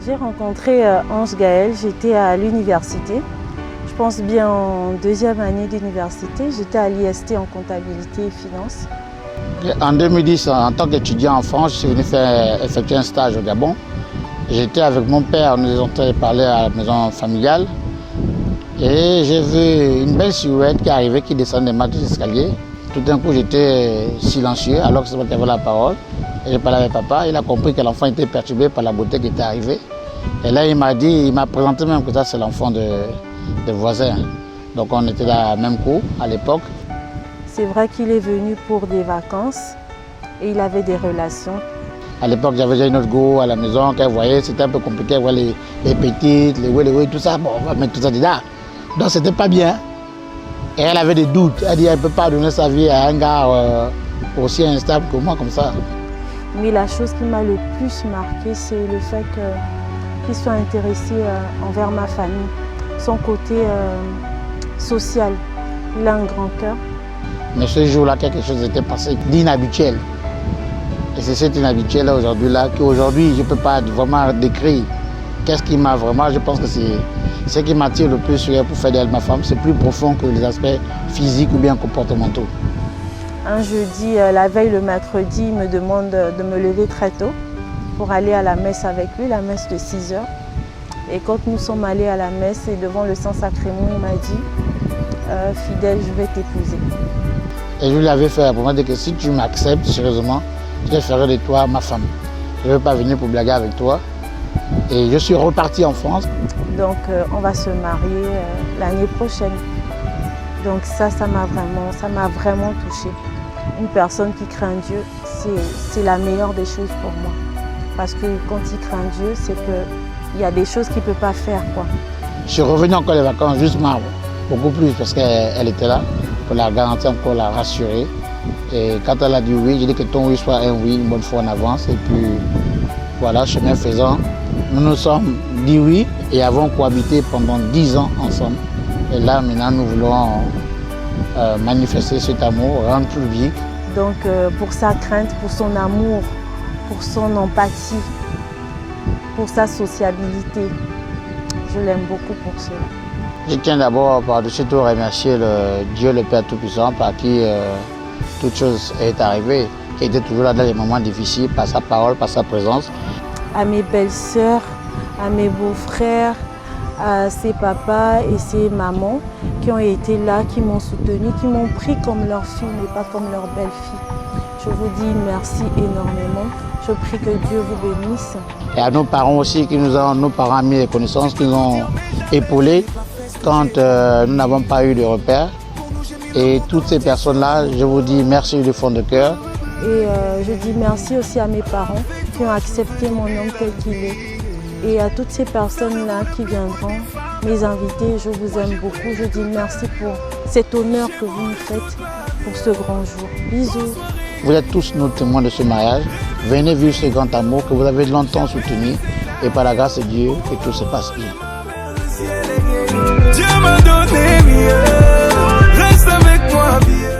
J'ai rencontré Ange Gaël, j'étais à l'université. Je pense bien en deuxième année d'université. J'étais à l'IST en comptabilité et finance. En 2010, en tant qu'étudiant en France, je suis venu effectuer un stage au Gabon. J'étais avec mon père, nous étions parler à la maison familiale. Et j'ai vu une belle silhouette qui arrivait, qui descendait des marches d'escalier. Tout d'un coup, j'étais silencieux alors que c'est moi qui avais la parole. Et j'ai parlé avec papa, il a compris que l'enfant était perturbé par la beauté qui était arrivée. Et là, il m'a présenté même que ça, c'est l'enfant de voisins. Donc on était dans la même cour à l'époque. C'est vrai qu'il est venu pour des vacances et il avait des relations. À l'époque, j'avais déjà une autre go à la maison qu'elle voyait, c'était un peu compliqué, elle voyait les petites, les oui, tout ça. Bon, on va mettre tout ça dedans. Donc c'était pas bien. Et elle avait des doutes. Elle dit qu'elle ne peut pas donner sa vie à un gars aussi instable que moi, comme ça. Mais la chose qui m'a le plus marqué, c'est le fait qu'il soit intéressé envers ma famille. Son côté social. Il a un grand cœur. Mais ce jour-là, quelque chose était passé d'inhabituel. Et c'est cet inhabituel-là aujourd'hui-là qu'aujourd'hui, je ne peux pas vraiment décrire. Qu'est-ce qui m'a vraiment, je pense que c'est ce qui m'attire le plus pour faire d'elle ma femme. C'est plus profond que les aspects physiques ou bien comportementaux. Un jeudi, la veille, le mercredi, il me demande de me lever très tôt pour aller à la messe avec lui, la messe de 6 heures. Et quand nous sommes allés à la messe et devant le Saint-Sacrement, il m'a dit Fidèle, je vais t'épouser. Et je lui avais fait la promesse que si tu m'acceptes sérieusement, je ferai de toi ma femme. Je ne veux pas venir pour blaguer avec toi. Et je suis reparti en France. Donc on va se marier l'année prochaine. Donc ça m'a vraiment touchée. Une personne qui craint Dieu, c'est la meilleure des choses pour moi. Parce que quand il craint Dieu, c'est qu'il y a des choses qu'il ne peut pas faire, quoi. Je suis revenu encore les vacances, justement, beaucoup plus, parce qu'elle était là, pour la garantir encore, la rassurer. Et quand elle a dit oui, j'ai dit que ton oui soit un oui, une bonne fois en avance. Et puis voilà, chemin faisant, nous nous sommes dit oui et avons cohabité pendant 10 ans ensemble. Et là, maintenant, nous voulons manifester cet amour, rendre public. Donc, pour sa crainte, pour son amour, pour son empathie, pour sa sociabilité, je l'aime beaucoup pour cela. Je tiens d'abord par-dessus tout remercier Dieu, le Père Tout-Puissant, par qui toute chose est arrivée, qui était toujours là dans les moments difficiles, par sa parole, par sa présence. À mes belles-sœurs, à mes beaux-frères, à ses papas et ses mamans qui ont été là, qui m'ont soutenu, qui m'ont pris comme leur fille, mais pas comme leur belle-fille. Je vous dis merci énormément. Je prie que Dieu vous bénisse. Et à nos parents aussi, nos parents mis les connaissances, qui nous ont épaulés quand nous n'avons pas eu de repères. Et toutes ces personnes-là, je vous dis merci du fond de cœur. Et je dis merci aussi à mes parents qui ont accepté mon homme tel qu'il est. Et à toutes ces personnes-là qui viendront, mes invités, je vous aime beaucoup. Je dis merci pour cet honneur que vous me faites pour ce grand jour. Bisous. Vous êtes tous nos témoins de ce mariage. Venez vivre ce grand amour que vous avez longtemps soutenu. Et par la grâce de Dieu, que tout se passe bien. Dieu m'a donné mieux. Reste avec moi, bien.